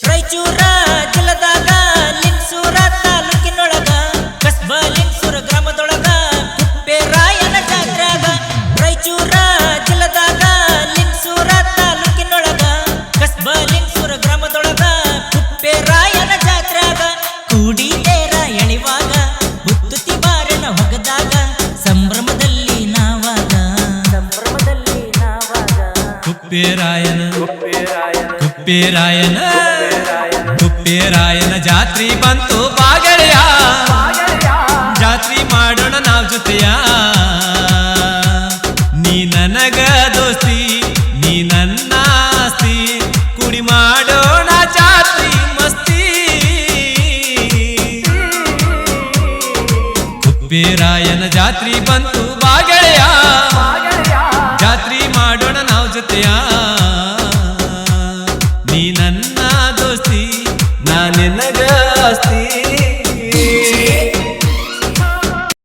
ರಾಯಚೂರ ಜಿಲ್ಲದಾಗ ಲಿಂಗಸೂರ ತಾಲೂಕಿನೊಳಗ ಕಸ್ಬ ಲಿಂಗಸೂರ ಗ್ರಾಮದೊಳಗ ಕುಪ್ಪೇರಾಯನ ಜಾತ್ರ್ಯಾಗ ರಾಯಚೂರ ಜಿಲ್ಲದಾಗ ಲಿಂಗಸೂರ ತಾಲೂಕಿನೊಳಗ ಕಸ್ಬ ಲಿಂಗಸೂರ ಗ್ರಾಮದೊಳಗ ಕುಪ್ಪೇರಾಯನ ಜಾತ್ರ್ಯಾಗ ಕೂಡಿದೇರ ಎಳಿವಾಗ ಹುತ್ತುತಿ ಬಾರನ ಹೊಗದಾಗ ಸಂಭ್ರಮದಲ್ಲಿ ನಾವಾಗ ಕುಪ್ಪೇರಾಯನ ಜಾತ್ರಿ ಬಂತು ಬಾಗಳೆಯ ಜಾತ್ರಿ ಮಾಡೋಣ ನಾವ್ ಜೊತೆಯ ನೀ ನನಗ ದೋಸ್ತಿ ನೀ ನನ್ನ ಆಸ್ತಿ ಕುಡಿ ಮಾಡೋಣ ಜಾತ್ರಿ ಮಸ್ತಿ ಕುಪ್ಪೇರಾಯನ ಜಾತ್ರಿ ಬಂತು ಬಾಗಳೆಯ ಜಾತ್ರಿ ಮಾಡೋಣ ನಾವ್ ಜೊತೆಯ ನೀ ನನ್ನ ದೋಸ್ತಿ ನಾ ನಿನಗ ಆಸ್ತಿ